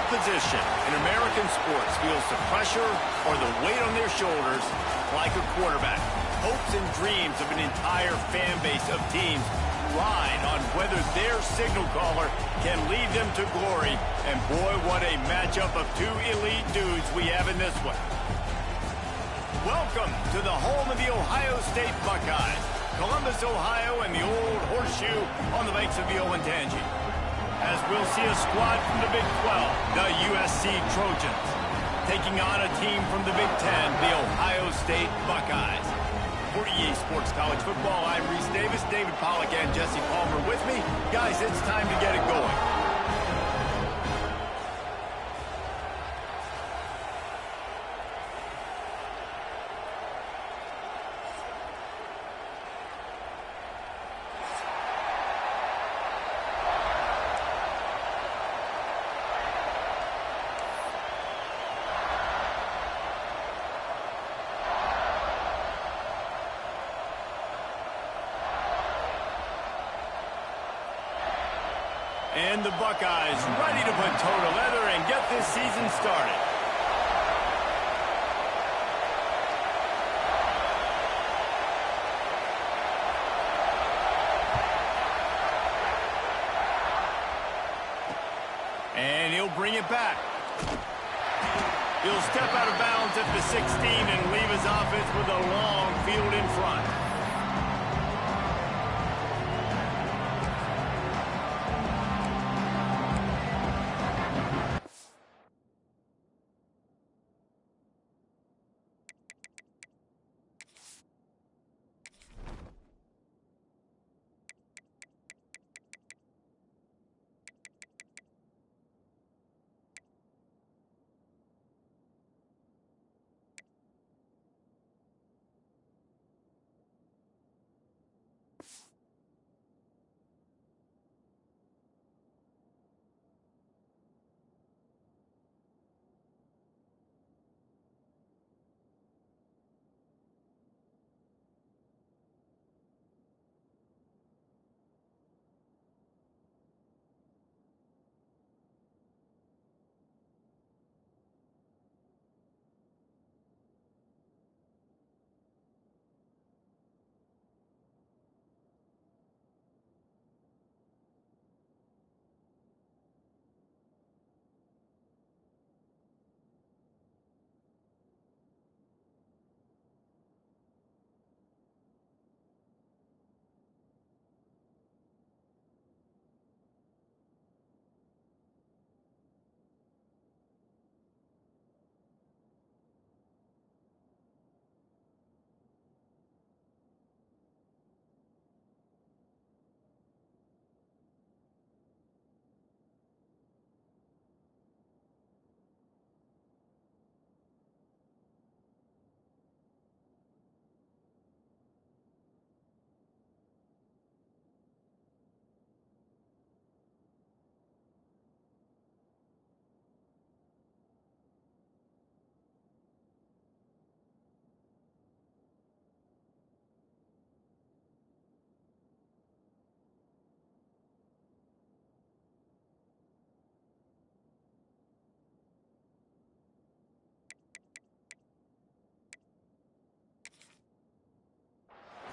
position in American sports feels the pressure or the weight on their shoulders like a quarterback. Hopes and dreams of an entire fan base of teams ride on whether their signal caller can lead them to glory. And boy, what a matchup of two elite dudes we have in this one. Welcome to the home of the Ohio State Buckeyes, Columbus, Ohio, and the old horseshoe on the banks of the Olentangy. As we'll see a squad from the Big 12, the USC Trojans, taking on a team from the Big 10, the Ohio State Buckeyes. For EA Sports College Football, I'm Reese Davis, David Pollack, and Jesse Palmer with me. Guys, it's time to get it going. And the Buckeyes ready to put toe to leather and get this season started. And he'll bring it back. He'll step out of bounds at the 16 and leave his offense with a long field in front.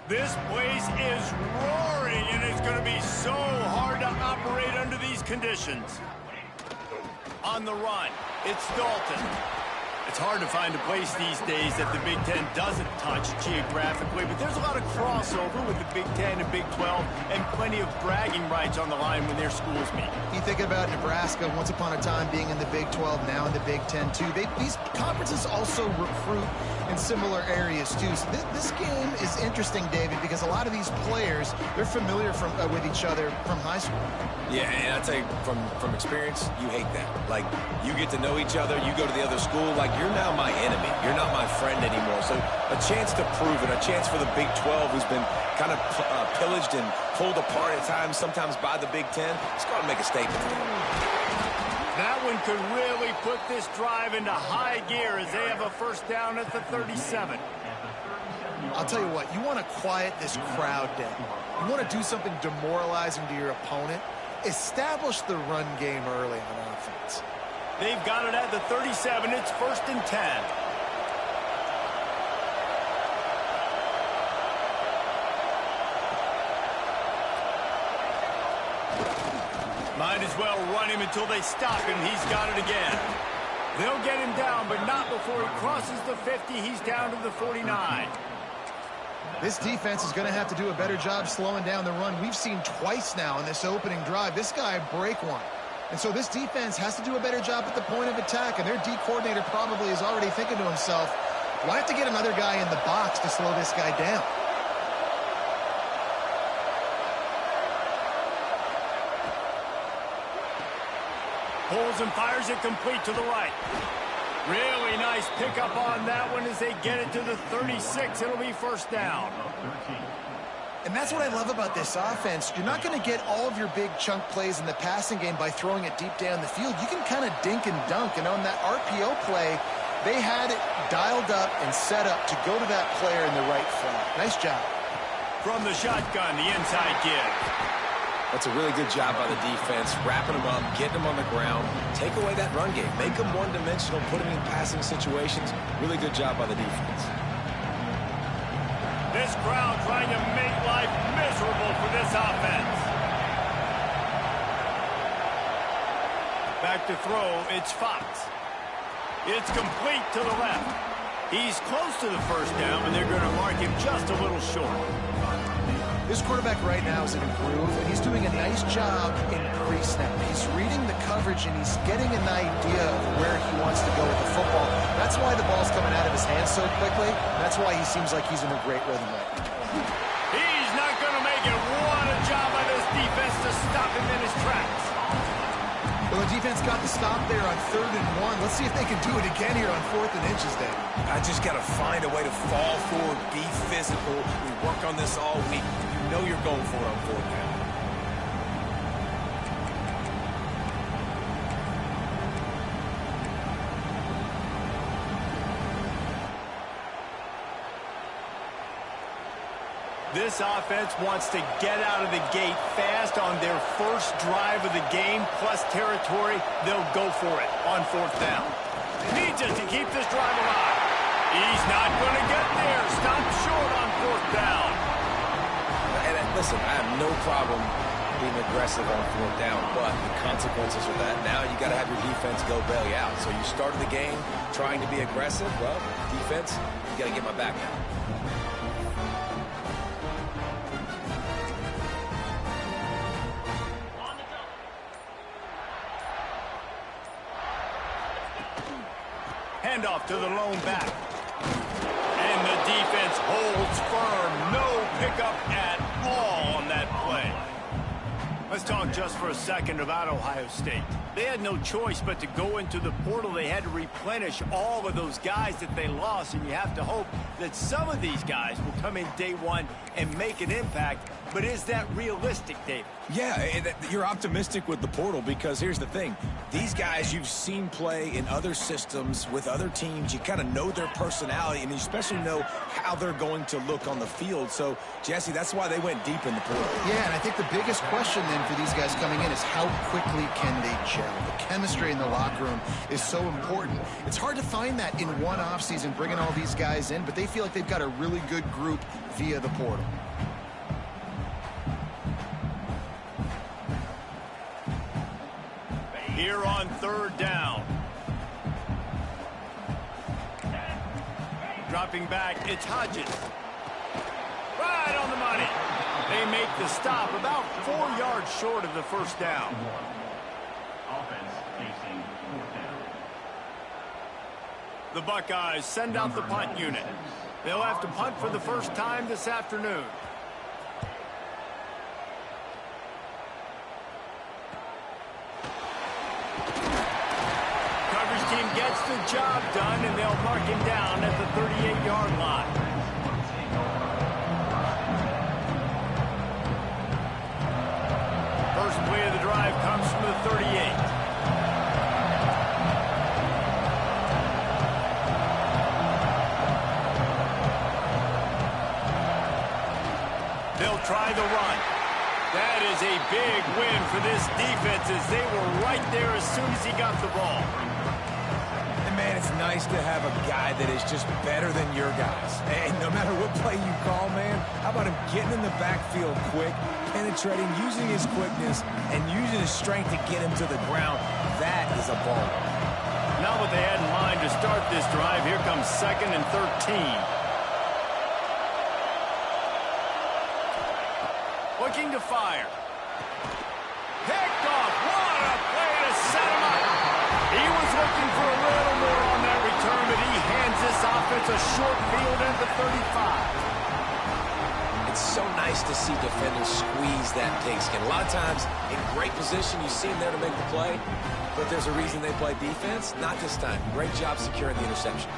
This place is roaring, and it's going to be so hard to operate under these conditions. On the run, it's Dalton. It's hard to find a place these days that the Big Ten doesn't touch geographically, but there's a lot of crossover with the Big Ten and Big 12 and plenty of bragging rights on the line when their schools meet. You think about Nebraska, once upon a time being in the Big 12, now in the Big 10 too. These conferences also recruit in similar areas too. So this game is interesting, David, because a lot of these players, they're familiar with each other from high school. Yeah, and I tell you, from experience, you hate that. Like, you get to know each other, you go to the other school, like, you're now my enemy. You're not my friend anymore. So a chance to prove it, a chance for the Big 12, who's been kind of pillaged and pulled apart at times, sometimes by the Big 10. Let's go and make a statement. That one could really put this drive into high gear as they have a first down at the 37. I'll tell you what, you want to quiet this crowd down. You want to do something demoralizing to your opponent. Establish the run game early on offense. They've got it at the 37. It's 1st and 10. Might as well run him until they stop him. He's got it again. They'll get him down, but not before he crosses the 50. He's down to the 49. This defense is going to have to do a better job slowing down the run. We've seen twice now in this opening drive this guy break one. And so this defense has to do a better job at the point of attack, and their D coordinator probably is already thinking to himself, do I have to get another guy in the box to slow this guy down? Pulls and fires it complete to the right. Really nice pickup on that one as they get it to the 36. It'll be 1st down. And that's what I love about this offense. You're not going to get all of your big chunk plays in the passing game by throwing it deep down the field. You can kind of dink and dunk. And on that RPO play, they had it dialed up and set up to go to that player in the right flat. Nice job. From the shotgun, the inside give. That's a really good job by the defense, wrapping them up, getting them on the ground. Take away that run game. Make them one-dimensional, put them in passing situations. Really good job by the defense. This crowd trying to make life miserable for this offense. Back to throw, it's Fox. It's complete to the left. He's close to the 1st down, and they're going to mark him just a little short. This quarterback right now is in a groove, and he's doing a nice job in pre-snap. He's reading the coverage, and he's getting an idea of where he wants to go with the football. That's why the ball's coming out of his hands so quickly. That's why he seems like he's in a great rhythm right now. He's not going to make it. What a job by this defense to stop him in his tracks. Well, the defense got the stop there on 3rd and 1. Let's see if they can do it again here on 4th and inches, Dave. I just got to find a way to fall forward, be physical. We work on this all week. You know you're going for it on 4th down. This offense wants to get out of the gate fast on their first drive of the game, plus territory. They'll go for it on 4th down. Needs it to keep this drive alive. He's not going to get there. Stop short on 4th down. And listen, I have no problem being aggressive on 4th down, but the consequences are that now you got to have your defense go bail you out. So you started the game trying to be aggressive. Well, defense, you got to get my back now. Handoff to the lone back. And the defense holds firm. No pickup at all on that play. Let's talk just for a second about Ohio State. They had no choice but to go into the portal. They had to replenish all of those guys that they lost, and you have to hope that some of these guys will come in day one and make an impact. But is that realistic, David? Yeah, you're optimistic with the portal because here's the thing. These guys you've seen play in other systems with other teams. You kind of know their personality, and you especially know how they're going to look on the field. So, Jesse, that's why they went deep in the portal. Yeah, and I think the biggest question then for these guys coming in is how quickly can they gel? The chemistry in the locker room is so important. It's hard to find that in one offseason, bringing all these guys in, but they feel like they've got a really good group via the portal. Here on 3rd down. Dropping back, it's Hodges. Right on the money. They make the stop about 4 yards short of the 1st down. Offense facing 4th down. The Buckeyes send out the punt unit. They'll have to punt for the first time this afternoon. Coverage team gets the job done, and they'll mark him down at the 38-yard line. First play of the drive comes from the 38. They'll try the run. That is a big win for this defense as they were right there as soon as he got the ball. And, man, it's nice to have a guy that is just better than your guys. And no matter what play you call, man, how about him getting in the backfield quick, penetrating, using his quickness, and using his strength to get him to the ground. That is a ball. Not what they had in mind to start this drive. Here comes 2nd and 13. Looking to fire. Picked off. What a play to set him up. He was looking for a little more on that return, but he hands this offense a short field at the 35. It's so nice to see defenders squeeze that pigskin. A lot of times, in great position, you see them there to make the play, but there's a reason they play defense. Not this time. Great job securing the interception.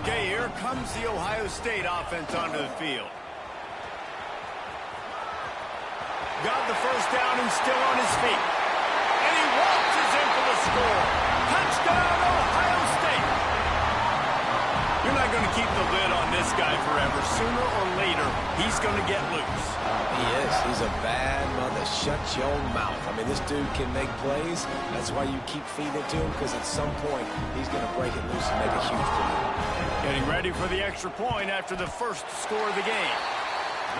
Okay, here comes the Ohio State offense onto the field. Got the first down and still on his feet. And he waltzes in for the score. Touchdown, Ohio State. You're not going to keep the lid on this guy forever. Sooner or later, he's going to get loose. He is. He's a bad mother. Shut your mouth. I mean, this dude can make plays. That's why you keep feeding it to him, because at some point, he's going to break it loose and make a huge play. Getting ready for the extra point after the first score of the game.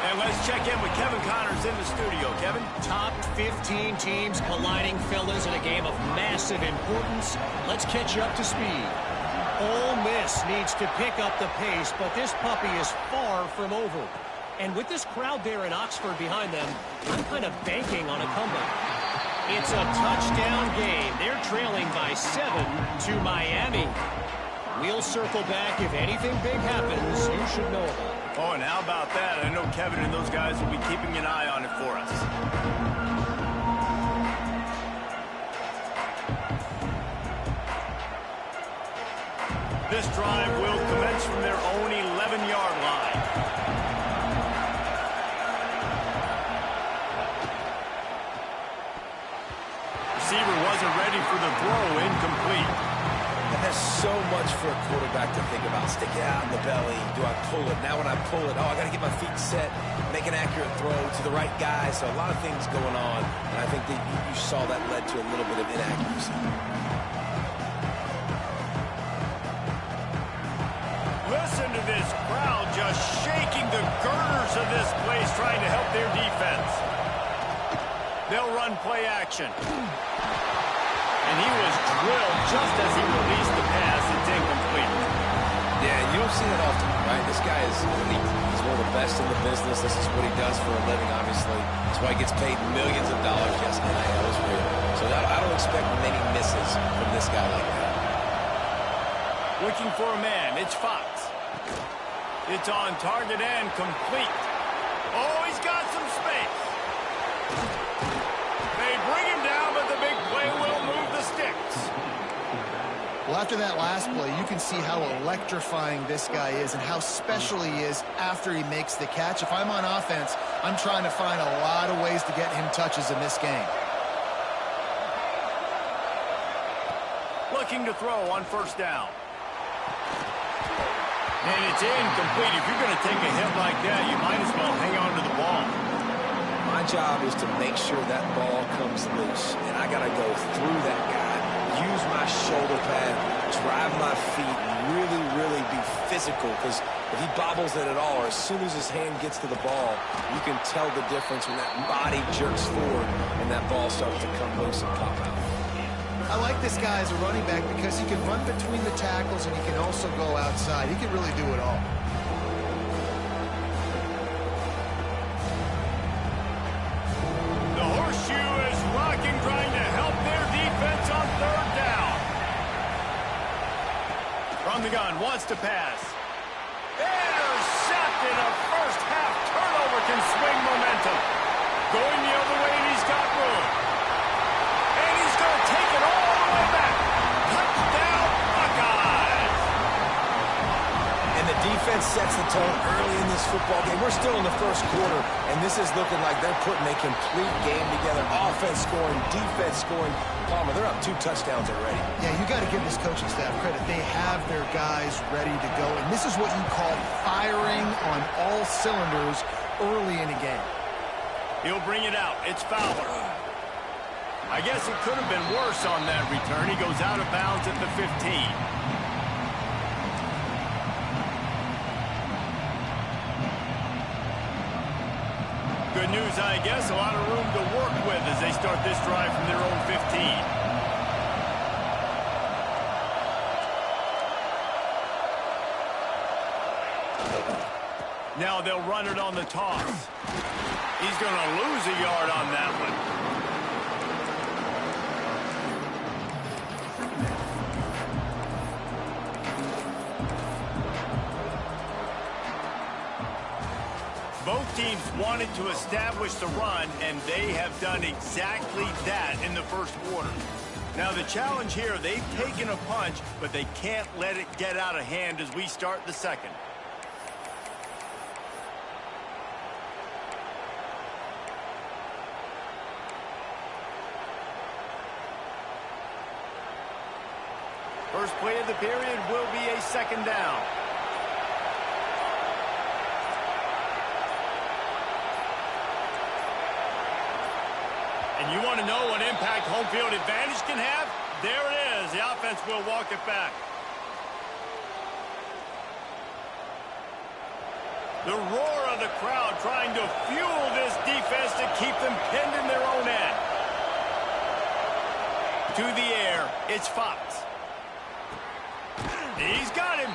And let's check in with Kevin Connors in the studio. Kevin? Top 15 teams colliding, fellas, in a game of massive importance. Let's catch you up to speed. Ole Miss needs to pick up the pace, but this puppy is far from over. And with this crowd there in Oxford behind them, I'm kind of banking on a comeback. It's a touchdown game. They're trailing by 7 to Miami. We'll circle back. If anything big happens, you should know about it. Oh, and how about that? I know Kevin and those guys will be keeping an eye on it for us. This drive will commence from their own 11-yard line. Receiver wasn't ready for the throw, incomplete. And there's so much for a quarterback to think about. Stick it out in the belly. Do I pull it? Now when I pull it, I got to get my feet set, make an accurate throw to the right guy. So a lot of things going on. And I think that you saw that led to a little bit of inaccuracy. Listen to this crowd just shaking the girders of this place, trying to help their defense. They'll run play action. And he was drilled just as he released the pass. It's incomplete. Yeah, and you don't see that often, right? This guy is elite. He's one of the best in the business. This is what he does for a living, obviously. That's why he gets paid millions of dollars. Yes, NIL is real. So I don't expect many misses from this guy like that. Looking for a man. It's Fox. It's on target and complete. Oh, he's got some space. They bring him down, but the big play will move the sticks. Well, after that last play, you can see how electrifying this guy is and how special he is after he makes the catch. If I'm on offense, I'm trying to find a lot of ways to get him touches in this game. Looking to throw on first down. And it's incomplete. If you're going to take a hit like that, you might as well hang on to the ball. My job is to make sure that ball comes loose, and I got to go through that guy, use my shoulder pad, drive my feet, really, really be physical, because if he bobbles it at all, or as soon as his hand gets to the ball, you can tell the difference when that body jerks forward and that ball starts to come loose and pop out. I like this guy as a running back because he can run between the tackles and he can also go outside. He can really do it all. The horseshoe is rocking, trying to help their defense on third down. From the gun, wants to pass. Intercepted. A first half turnover can swing momentum. Going the other way, and he's got room. And he's going to take it all the way back. Touchdown, Buckeyes. And the defense sets the tone early in this football game. We're still in the first quarter, and this is looking like they're putting a complete game together. Offense scoring, defense scoring. Palmer, they're up 2 touchdowns already. Yeah, you got to give this coaching staff credit. They have their guys ready to go, and this is what you call firing on all cylinders early in a game. He'll bring it out. It's Fowler. I guess it could have been worse on that return. He goes out of bounds at the 15. Good news, I guess. A lot of room to work with as they start this drive from their own 15. Now they'll run it on the toss. He's going to lose a yard on that one. Both teams wanted to establish the run, and they have done exactly that in the first quarter. Now the challenge here, they've taken a punch, but they can't let it get out of hand as we start the second. First play of the period will be a second down. And you want to know what impact home field advantage can have? There it is. The offense will walk it back. The roar of the crowd trying to fuel this defense to keep them pinned in their own end. To the air, it's Fox. He's got him.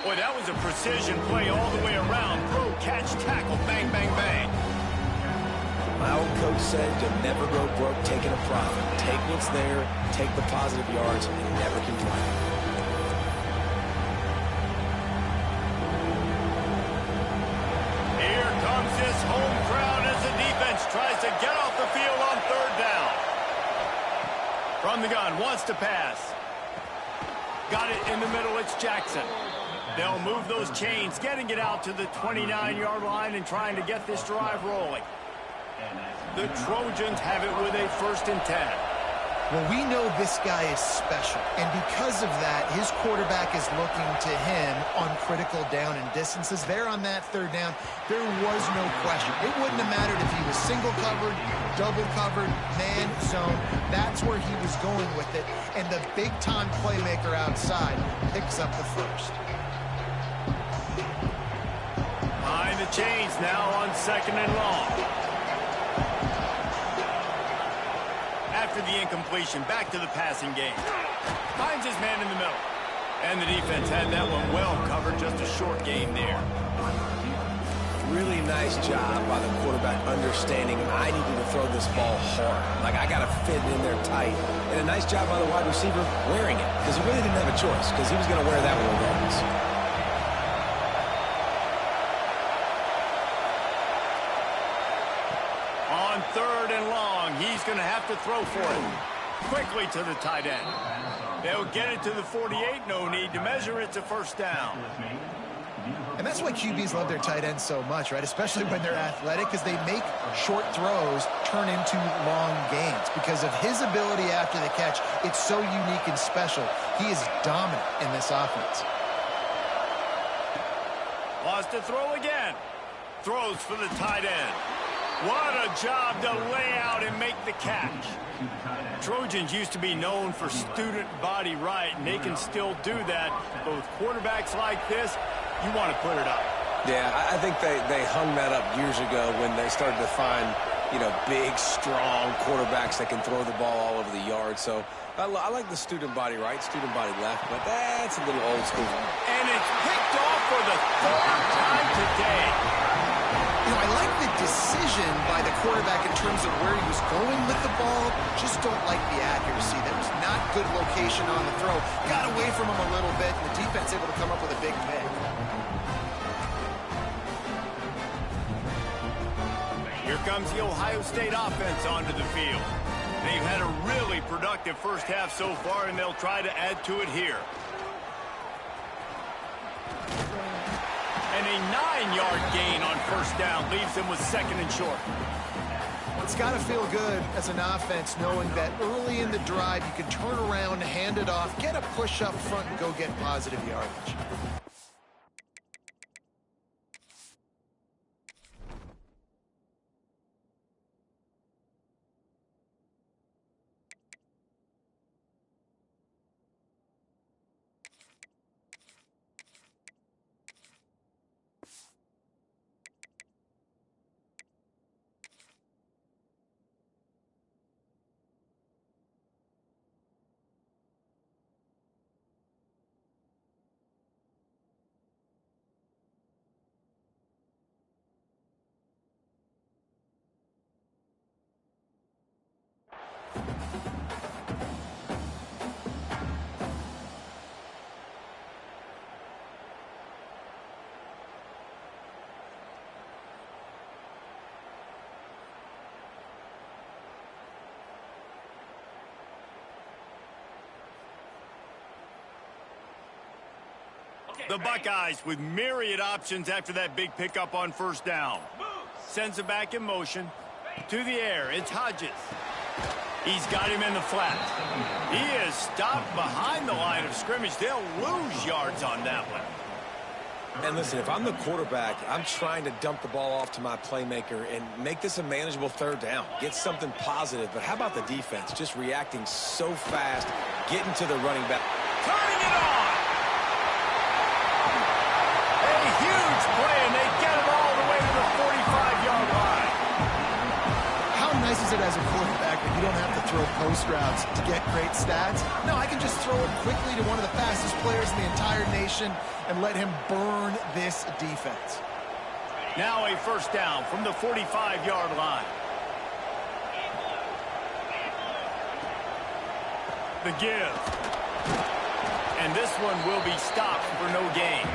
Boy, that was a precision play all the way around. Throw, catch, tackle, bang, bang, bang. My old coach said to never go broke taking a profit. Take what's there, take the positive yards, and never complain. Here comes this home crowd as the defense tries to get off the field on third down. From the gun, wants to pass. Got it in the middle, it's Jackson. They'll move those chains, getting it out to the 29-yard line and trying to get this drive rolling. The Trojans have it with a 1st and 10. Well, we know this guy is special, and because of that, his quarterback is looking to him on critical down and distances. There on that third down, there was no question. It wouldn't have mattered if he was single covered, double covered, man zone. That's where he was going with it, and the big-time playmaker outside picks up the first. Behind the chains now on 2nd and long. After the incompletion, back to the passing game. Finds his man in the middle. And the defense had that one well covered, just a short gain there. Really nice job by the quarterback understanding I needed to throw this ball hard. Like, I got to fit it in there tight. And a nice job by the wide receiver wearing it, because he really didn't have a choice, because he was going to wear that one regardless. On 3rd and long, he's going to have to throw for it. Quickly to the tight end. They'll get it to the 48. No need to measure. It's a 1st down. And that's why QBs love their tight ends so much, right? Especially when they're athletic, because they make short throws turn into long gains. Because of his ability after the catch, it's so unique and special. He is dominant in this offense. Wants to throw again. Throws for the tight end. What a job to lay out and make the catch. Trojans used to be known for student body right, and they can still do that. But with quarterbacks like this, you want to put it up. Yeah, I think they hung that up years ago when they started to find, you know, big, strong quarterbacks that can throw the ball all over the yard. So I like the student body right, student body left, but that's a little old school. And it's picked off for the 3rd time today. You know, I like the decision by the quarterback in terms of where he was going with the ball. Just don't like the accuracy. That was not good location on the throw. Got away from him a little bit, and the defense able to come up with a big pick. Here comes the Ohio State offense onto the field. They've had a really productive first half so far, and they'll try to add to it here. And a 9-yard gain on 1st down leaves them with 2nd and short. It's got to feel good as an offense knowing that early in the drive you can turn around, hand it off, get a push up front, and go get positive yardage. The Buckeyes with myriad options after that big pickup on first down. Sends it back in motion. To the air, it's Hodges. He's got him in the flat. He is stopped behind the line of scrimmage. They'll lose yards on that one. And listen, if I'm the quarterback, I'm trying to dump the ball off to my playmaker and make this a manageable third down. Get something positive. But how about the defense? Just reacting so fast, getting to the running back. Turning it on! A huge play, and they get it all the way to the 45-yard line. How nice is it as a quarterback when you don't have to throw post routes to get great stats? No, I can just throw it quickly to one of the fastest players in the entire nation and let him burn this defense. Now a first down from the 45-yard line. The give. And this one will be stopped for no gain.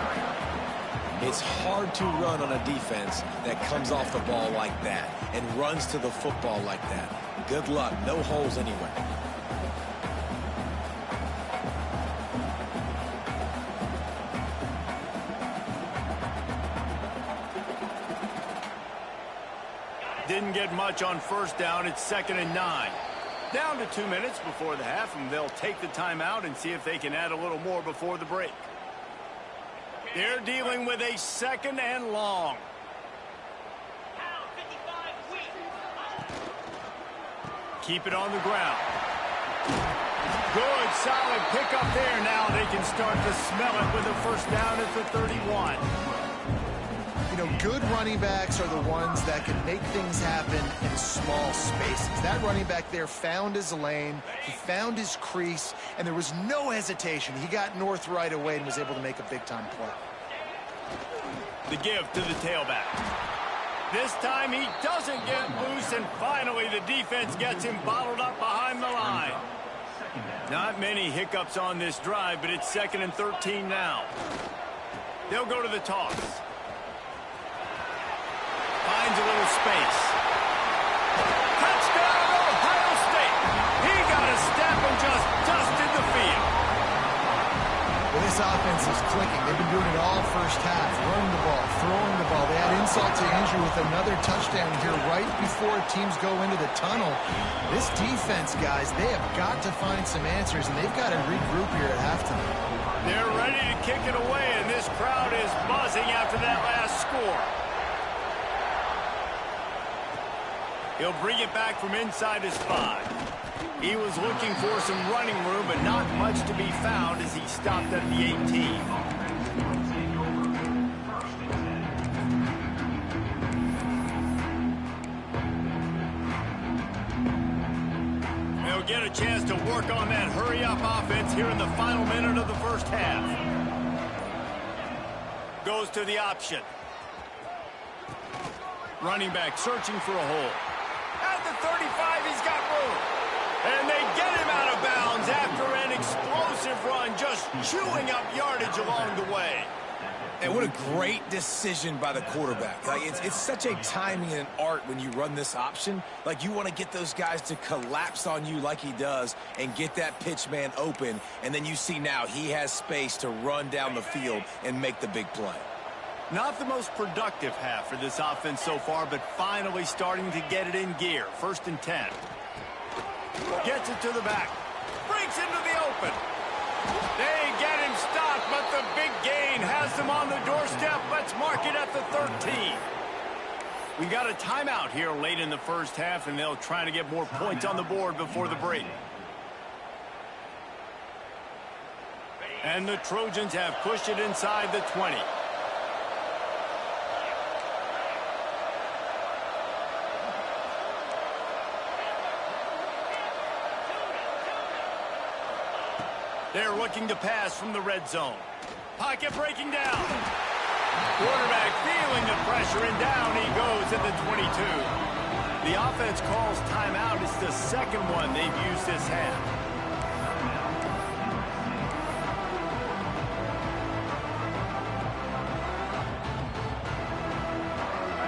It's hard to run on a defense that comes off the ball like that and runs to the football like that. Good luck. No holes anywhere. Didn't get much on first down. It's 2nd and 9. Down to 2 minutes before the half, and they'll take the timeout and see if they can add a little more before the break. They're dealing with a 2nd and long. Keep it on the ground. Good, solid pickup there. Now they can start to smell it with a first down at the 31. You know, good running backs are the ones that can make things happen in small spaces. That running back there found his lane, he found his crease, and there was no hesitation. He got north right away and was able to make a big-time play. The give to the tailback. This time he doesn't get loose, and finally the defense gets him bottled up behind the line. Not many hiccups on this drive, but it's 2nd and 13 now. They'll go to the toss. Finds a little space. Touchdown, Ohio State. He got a step and just dusted the field. Well, this offense is clicking. They've been doing it all first half. Running the ball, throwing the ball. They had insult to injury with another touchdown here right before teams go into the tunnel. This defense, guys, they have got to find some answers, and they've got to regroup here at halftime. They're ready to kick it away, and this crowd is buzzing after that last score. He'll bring it back from inside his 5. He was looking for some running room, but not much to be found as he stopped at the 18. They'll get a chance to work on that hurry-up offense here in the final minute of the first half. Goes to the option. Running back searching for a hole. At the 35, he's got room. And they get him out of bounds after an explosive run, just chewing up yardage along the way. And what a great decision by the quarterback. Like, it's such a timing and an art when you run this option. Like, you want to get those guys to collapse on you like he does and get that pitch man open. And then you see now he has space to run down the field and make the big play. Not the most productive half for this offense so far, but finally starting to get it in gear. 1st and 10. Gets it to the back. Breaks into the open. They get him stopped, but the big gain has them on the doorstep. Let's mark it at the 13. We got a timeout here late in the first half, and they'll try to get more points on the board before the break. And the Trojans have pushed it inside the 20. They're looking to pass from the red zone. Pocket breaking down. Quarterback feeling the pressure, and down he goes at the 22. The offense calls timeout. It's the second one they've used this half.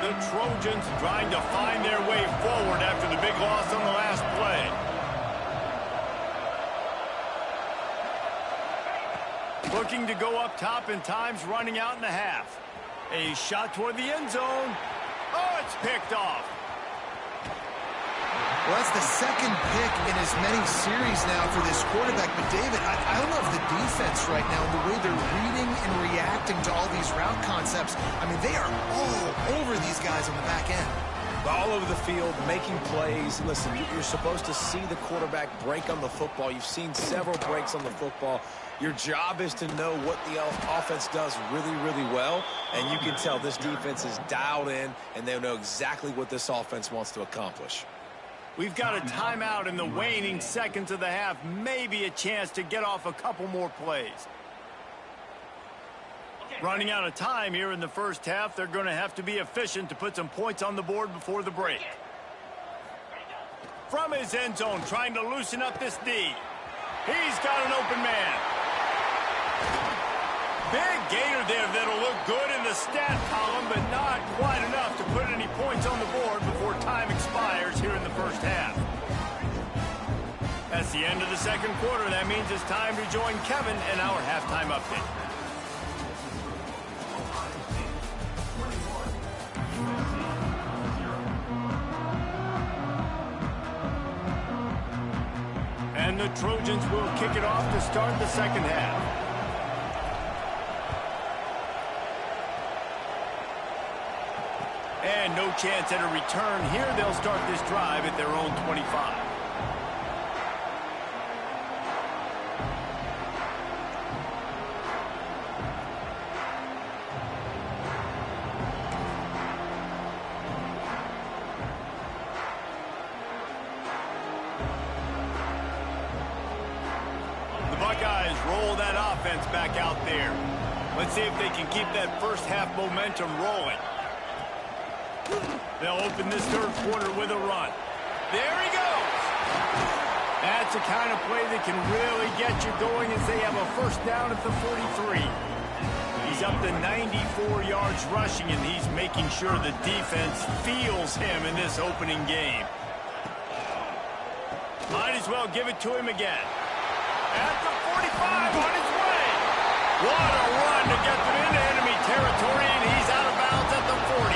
The Trojans trying to find their way forward after the big loss on the last play. Looking to go up top, and time's running out in the half. A shot toward the end zone. Oh, it's picked off. Well, that's the second pick in as many series now for this quarterback. But, David, I love the defense right now, the way they're reading and reacting to all these route concepts. I mean, they are all over these guys on the back end. All over the field, making plays. Listen, you're supposed to see the quarterback break on the football. You've seen several breaks on the football. Your job is to know what the offense does really, really well, and you can tell this defense is dialed in, and they know exactly what this offense wants to accomplish. We've got a timeout in the waning seconds of the half, maybe a chance to get off a couple more plays. Running out of time here in the first half. They're going to have to be efficient to put some points on the board before the break. From his end zone, trying to loosen up this D. He's got an open man. Big gainer there that'll look good in the stat column, but not quite enough to put any points on the board before time expires here in the first half. That's the end of the second quarter. That means it's time to join Kevin in our halftime update. And the Trojans will kick it off to start the second half. And no chance at a return here. They'll start this drive at their own 25. Buckeyes roll that offense back out there. Let's see if they can keep that first half momentum rolling. They'll open this third quarter with a run. There he goes. That's the kind of play that can really get you going as they have a first down at the 43. He's up to 94 yards rushing, and he's making sure the defense feels him in this opening game. Might as well give it to him again. At the 45, on his way. What a run to get them into enemy territory, and he's out of bounds at the 40.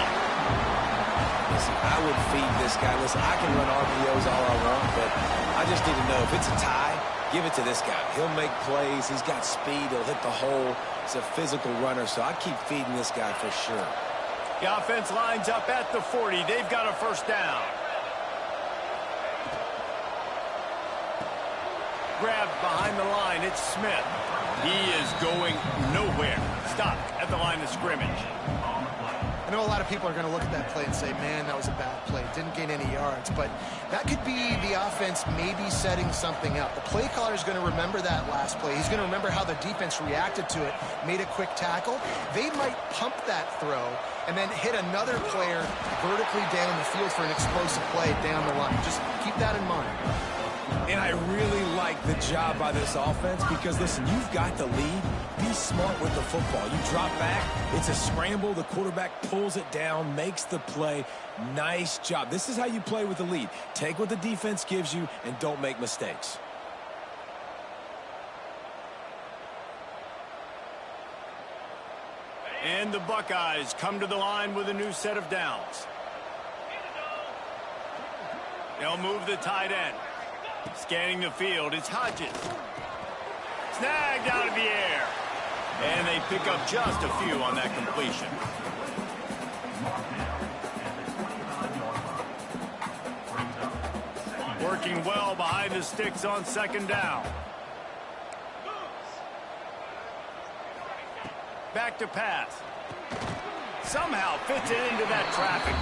Listen, I would feed this guy. Listen, I can run RPOs all I want, but I just need to know if it's a tie, give it to this guy. He'll make plays. He's got speed. He'll hit the hole. He's a physical runner, so I keep feeding this guy for sure. The offense lines up at the 40. They've got a first down. Grabbed behind the line. It's Smith. He is going nowhere. Stop at the line of scrimmage. I know a lot of people are going to look at that play and say, man, that was a bad play. Didn't gain any yards. But that could be the offense maybe setting something up. The play caller is going to remember that last play. He's going to remember how the defense reacted to it, made a quick tackle. They might pump that throw and then hit another player vertically down the field for an explosive play down the line. Just keep that in mind. And I really like the job by this offense because, listen, you've got the lead. Be smart with the football. You drop back, it's a scramble. The quarterback pulls it down, makes the play. Nice job. This is how you play with the lead. Take what the defense gives you and don't make mistakes. And the Buckeyes come to the line with a new set of downs. They'll move the tight end. Scanning the field, it's Hodges. Snagged out of the air. And they pick up just a few on that completion. Working well behind the sticks on second down. Back to pass. Somehow fits it into that traffic.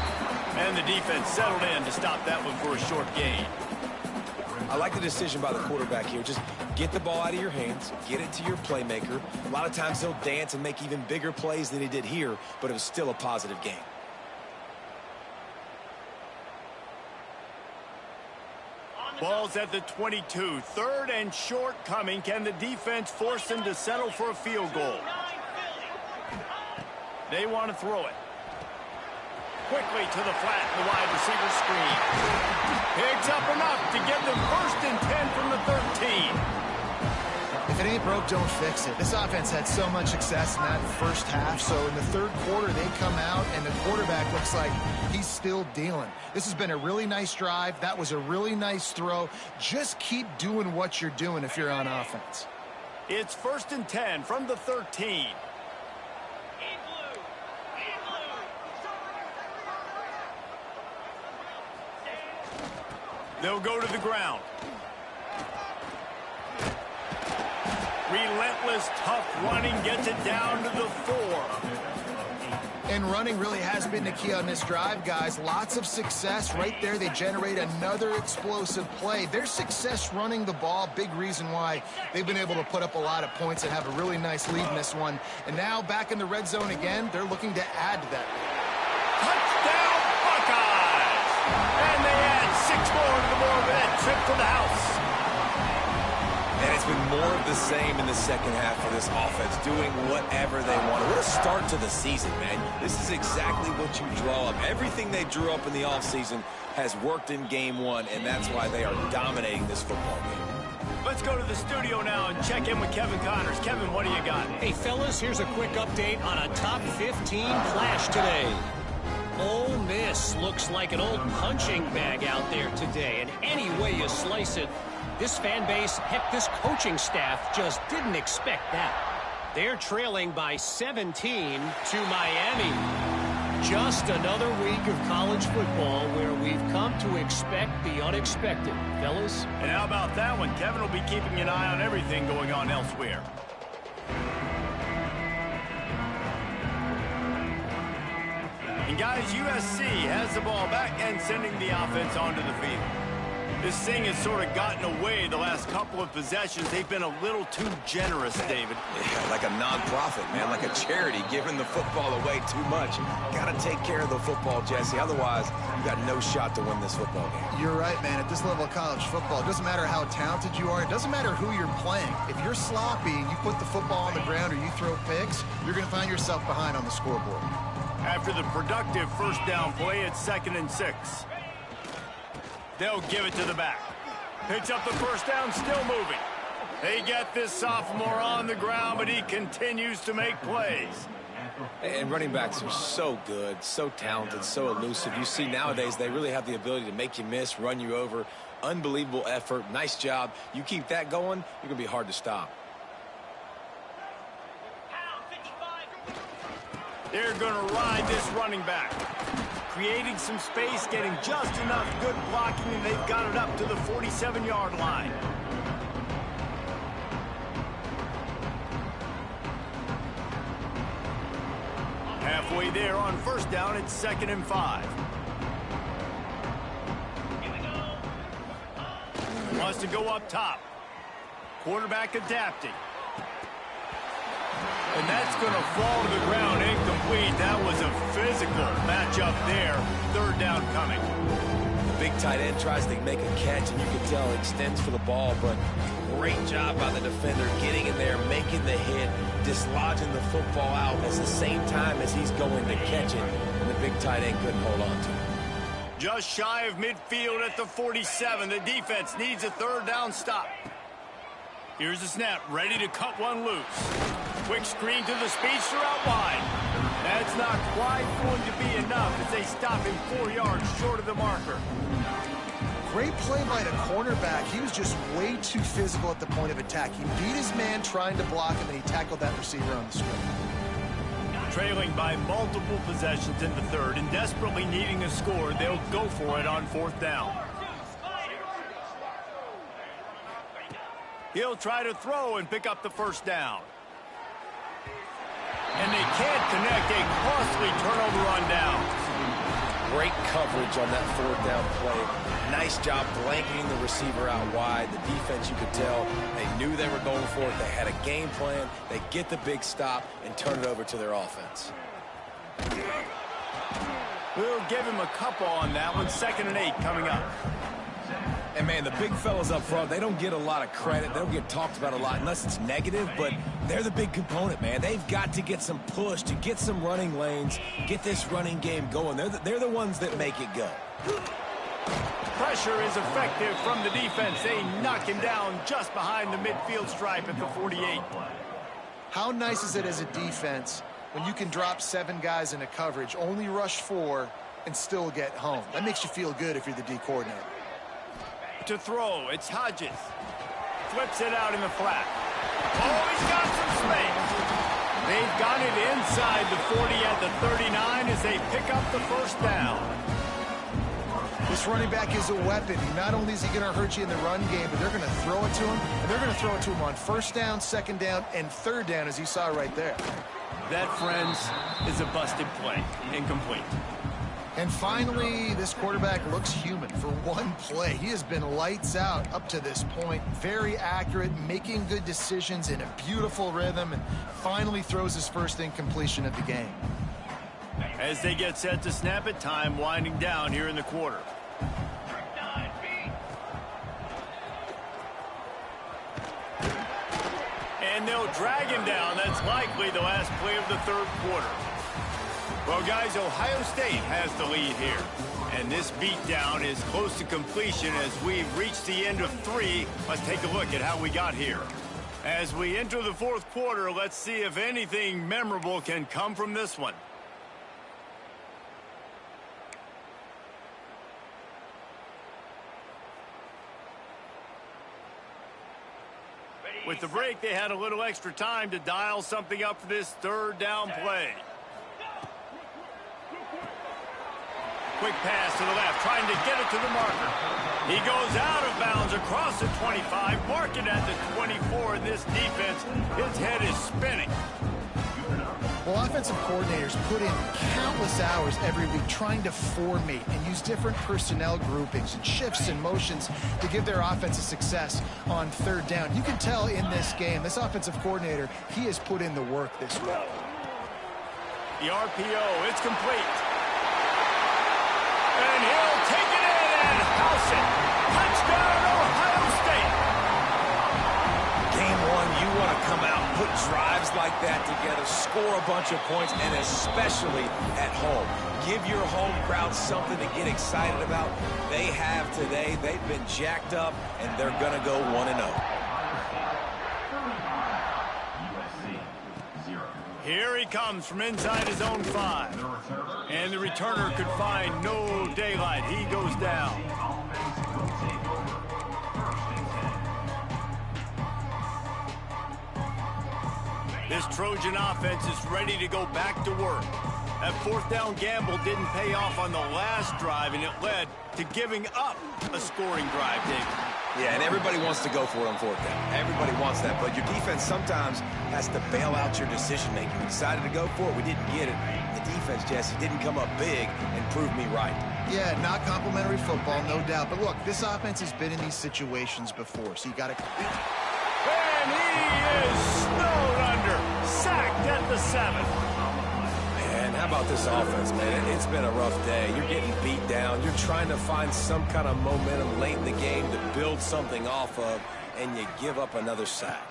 And the defense settled in to stop that one for a short gain. I like the decision by the quarterback here. Just get the ball out of your hands, get it to your playmaker. A lot of times he'll dance and make even bigger plays than he did here, but it was still a positive game. Ball's at the 22. Third and short coming. Can the defense force them to settle for a field goal? They want to throw it. Quickly to the flat, the wide receiver screen. Picks up enough to get them first and 10 from the 13. If it ain't broke, don't fix it. This offense had so much success in that first half, so in the third quarter, they come out, and the quarterback looks like he's still dealing. This has been a really nice drive. That was a really nice throw. Just keep doing what you're doing if you're on offense. It's 1st and 10 from the 13. They'll go to the ground. Relentless, tough running gets it down to the 4. And running really has been the key on this drive, guys. Lots of success right there. They generate another explosive play. Their success running the ball, big reason why they've been able to put up a lot of points and have a really nice lead in this one. And now back in the red zone again, they're looking to add to that. Touchdown, Buckeyes! And they add 6 more to the board with that trip to the house. And it's been more of the same in the second half for this offense, doing whatever they want. What a start to the season, man. This is exactly what you draw up. Everything they drew up in the offseason has worked in game 1, and that's why they are dominating this football game. Let's go to the studio now and check in with Kevin Connors. Kevin, what do you got? Hey, fellas, here's a quick update on a top 15 flash today. Ole Miss looks like an old punching bag out there today, and any way you slice it, this fan base, heck, this coaching staff just didn't expect that. They're trailing by 17 to Miami. Just another week of college football where we've come to expect the unexpected, fellas. And how about that one? Kevin will be keeping an eye on everything going on elsewhere. And guys, USC has the ball back and sending the offense onto the field. This thing has sort of gotten away the last couple of possessions. They've been a little too generous, David. Yeah, like a nonprofit, man, like a charity, giving the football away too much. Got to take care of the football, Jesse. Otherwise, you got no shot to win this football game. You're right, man. At this level of college football, it doesn't matter how talented you are. It doesn't matter who you're playing. If you're sloppy and you put the football on the ground or you throw picks, you're going to find yourself behind on the scoreboard. After the productive first down play, it's 2nd and 6. They'll give it to the back. Pitch up the first down, still moving. They get this sophomore on the ground, but he continues to make plays. And running backs are so good, so talented, so elusive. You see nowadays they really have the ability to make you miss, run you over. Unbelievable effort. Nice job. You keep that going, you're going to be hard to stop. They're going to ride this running back. Creating some space, getting just enough good blocking, and they've got it up to the 47-yard line. Halfway there on first down, it's 2nd and 5. Wants to go up top. Quarterback adapting. And that's going to fall to the ground incomplete. That was a physical matchup there. 3rd down coming. The big tight end tries to make a catch, and you can tell it extends for the ball, but great job by the defender getting in there, making the hit, dislodging the football out at the same time as he's going to catch it, and the big tight end couldn't hold on to it. Just shy of midfield at the 47. The defense needs a 3rd down stop. Here's the snap, ready to cut one loose. Quick screen to the speedster out wide. That's not quite going to be enough as they stop him 4 yards short of the marker. Great play by the cornerback. He was just way too physical at the point of attack. He beat his man trying to block him, and he tackled that receiver on the screen. Trailing by multiple possessions in the 3rd and desperately needing a score, they'll go for it on 4th down. He'll try to throw and pick up the first down. And they can't connect. A costly turnover on downs. Great coverage on that 4th down play. Nice job blanketing the receiver out wide. The defense, you could tell, they knew they were going for it. They had a game plan. They get the big stop and turn it over to their offense. We'll give him a couple on that one. 2nd and 8 coming up. And, man, the big fellas up front, they don't get a lot of credit. They don't get talked about a lot unless it's negative, but they're the big component, man. They've got to get some push, to get some running lanes, get this running game going. They're the ones that make it go. Pressure is effective from the defense. They knock him down just behind the midfield stripe at the 48. How nice is it as a defense when you can drop 7 guys into coverage, only rush 4, and still get home? That makes you feel good if you're the D coordinator. To throw, it's Hodges. Flips it out in the flat. Oh, he's got some space. They've got it inside the 40 at the 39 as they pick up the first down. This running back is a weapon. Not only is he going to hurt you in the run game, but they're going to throw it to him. And they're going to throw it to him on first down, second down, and third down, as you saw right there. That, friends, is a busted play. Incomplete. And finally, this quarterback looks human for one play. He has been lights out up to this point. Very accurate, making good decisions in a beautiful rhythm, and finally throws his first incompletion of the game. As they get set to snap it, time winding down here in the quarter. And they'll drag him down. That's likely the last play of the third quarter. Well, guys, Ohio State has the lead here. And this beatdown is close to completion as we've reached the end of 3. Let's take a look at how we got here. As we enter the fourth quarter, let's see if anything memorable can come from this one. With the break, they had a little extra time to dial something up for this third down play. Quick pass to the left, trying to get it to the marker. He goes out of bounds across the 25, marking at the 24. This defense, his head is spinning. Well, offensive coordinators put in countless hours every week trying to formate and use different personnel groupings and shifts and motions to give their offense a success on third down. You can tell in this game, this offensive coordinator, he has put in the work this week. The RPO, it's complete. And he'll take it in and house it. Touchdown, Ohio State. Game 1, you want to come out, put drives like that together, score a bunch of points, and especially at home. Give your home crowd something to get excited about. They have today. They've been jacked up, and they're going to go 1-0. Here he comes from inside his own 5. And the returner could find no daylight. He goes down. This Trojan offense is ready to go back to work. That fourth down gamble didn't pay off on the last drive, and it led to giving up a scoring drive, David. Yeah, and everybody wants to go for it on fourth down. Everybody wants that, but your defense sometimes has to bail out your decision-making. We decided to go for it. We didn't get it. The defense, Jesse, didn't come up big and prove me right. Yeah, not complimentary football, no doubt. But look, this offense has been in these situations before, so you got to... And he is snowed under, sacked at the 7. Man, how about this offense, man? It's been a rough day. You're getting beat down. You're trying to find some kind of momentum late in the game to build something off of, and you give up another sack.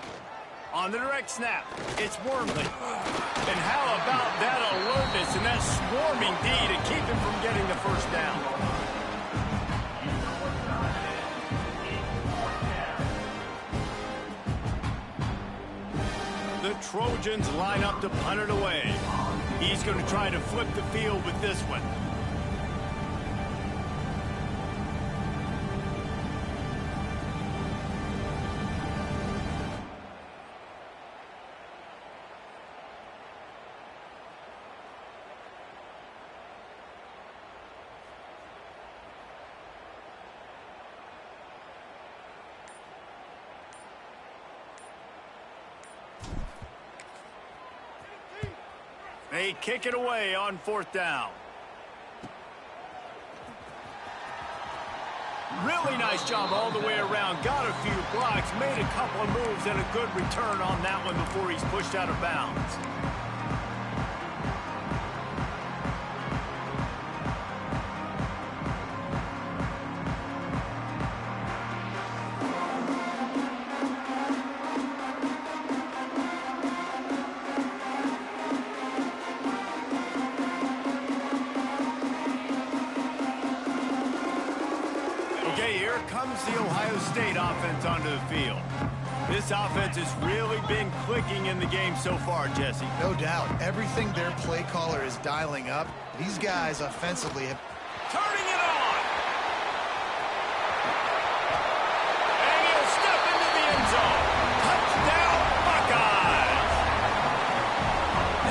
On the direct snap, it's Wormley. And how about that alertness and that swarming D to keep him from getting the first down? The Trojans line up to punt it away. He's going to try to flip the field with this one. They kick it away on fourth down. Really nice job all the way around. Got a few blocks, made a couple of moves, and a good return on that one before he's pushed out of bounds. State offense onto the field. This offense has really been clicking in the game so far, Jesse. No doubt. Everything their play caller is dialing up, these guys offensively have... Turning it on! And he'll step into the end zone. Touchdown, Buckeyes!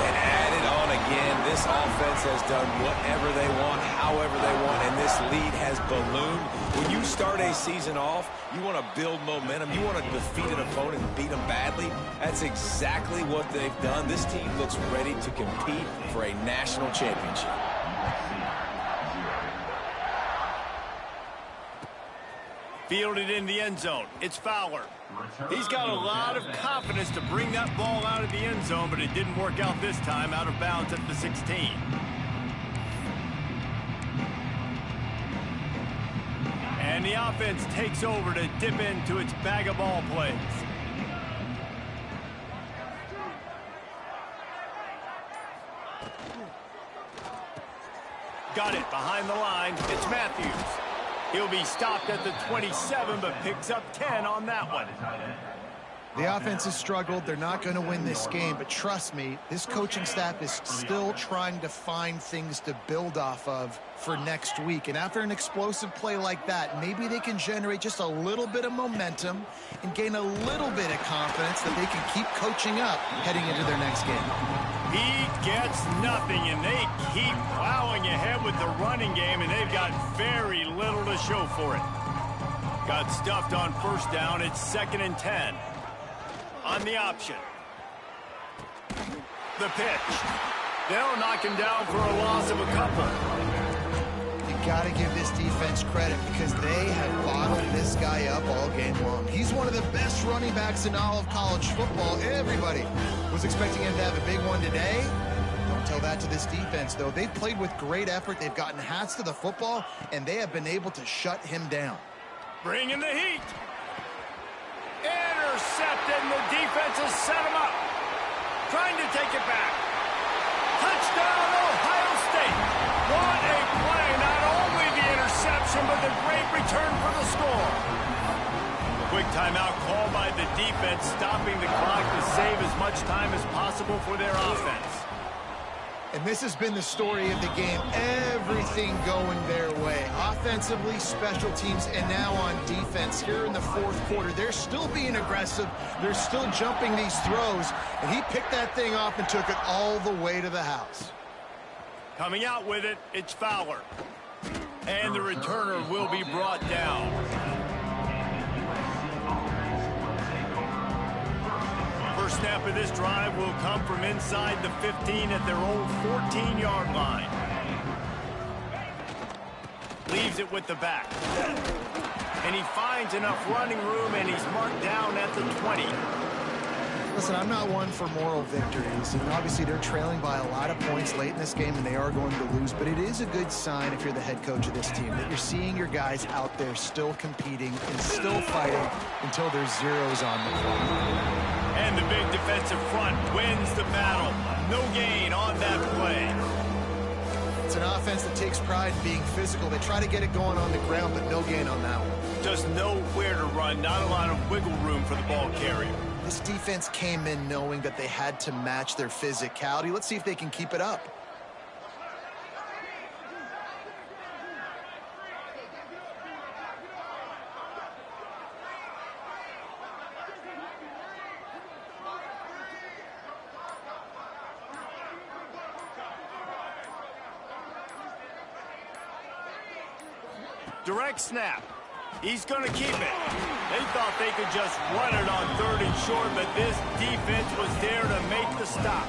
And add it on again. This offense has done whatever they want, however they want, and this lead has ballooned. When you start a season off, you want to build momentum. You want to defeat an opponent and beat them badly. That's exactly what they've done. This team looks ready to compete for a national championship. Fielded in the end zone. It's Fowler. He's got a lot of confidence to bring that ball out of the end zone, but it didn't work out this time, out of bounds at the 16. And the offense takes over to dip into its bag of ball plays. Got it behind the line. It's Matthews. He'll be stopped at the 27, but picks up 10 on that one. The offense has struggled. They're not going to win this game, but trust me, this coaching staff is still trying to find things to build off of for next week. And after an explosive play like that, maybe they can generate just a little bit of momentum and gain a little bit of confidence that they can keep coaching up heading into their next game. He gets nothing, and they keep plowing ahead with the running game, and they've got very little to show for it. Got stuffed on first down. It's 2nd and 10. On the option. The pitch. They'll knock him down for a loss of a couple. You got to give this defense credit because they have bottled this guy up all game long. He's one of the best running backs in all of college football. Everybody was expecting him to have a big one today. Don't tell that to this defense, though. They've played with great effort. They've gotten hats to the football, and they have been able to shut him down. Bringing the heat. Intercepted, and the defense has set him up. Trying to take it back. Touchdown, Ohio State. What a play. Not only the interception, but the great return for the score. Quick timeout called by the defense, stopping the clock to save as much time as possible for their offense. And this has been the story of the game. Everything going their way. Offensively, special teams, and now on defense here in the fourth quarter. They're still being aggressive. They're still jumping these throws. And he picked that thing off and took it all the way to the house. Coming out with it, it's Fowler. And the returner will be brought down. First snap of this drive will come from inside the 15 at their own 14-yard line. Leaves it with the back. And he finds enough running room, and he's marked down at the 20. Listen, I'm not one for moral victories. And obviously, they're trailing by a lot of points late in this game, and they are going to lose. But it is a good sign if you're the head coach of this team that you're seeing your guys out there still competing and still fighting until there's zeros on the clock. And the big defensive front wins the battle. No gain on that play. It's an offense that takes pride in being physical. They try to get it going on the ground, but no gain on that one. Just nowhere to run. Not a lot of wiggle room for the ball carrier. This defense came in knowing that they had to match their physicality. Let's see if they can keep it up. Direct snap. He's going to keep it. They thought they could just run it on 3rd and short, but this defense was there to make the stop.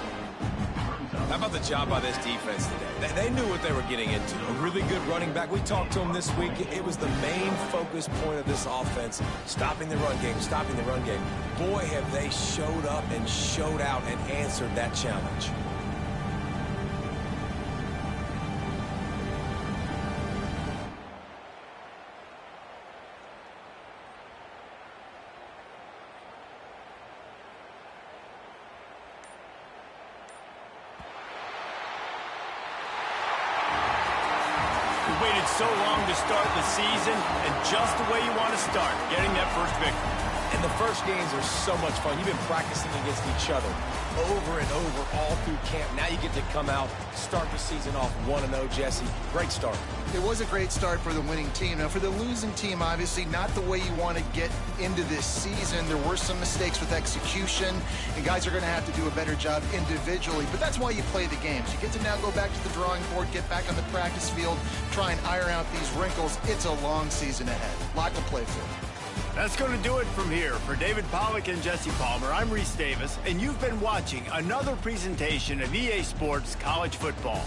How about the job by this defense today? They knew what they were getting into. A really good running back. We talked to him this week. It was the main focus point of this offense. Stopping the run game, stopping the run game. Boy, have they showed up and showed out and answered that challenge. waited so long to start the season, and just the way you want to start, getting that first victory. And the first games are so much fun. You've been practicing against each other over and over all through camp. Now you get to come out, start the season off 1-0, Jesse. Great start. It was a great start for the winning team. Now, for the losing team, obviously not the way you want to get into this season. There were some mistakes with execution, and guys are going to have to do a better job individually. But that's why you play the games. You get to now go back to the drawing board, get back on the practice field, try and iron out these wrinkles. It's a long season ahead. A lot to play for. That's going to do it from here. For David Pollack and Jesse Palmer, I'm Reese Davis, and you've been watching another presentation of EA Sports College Football.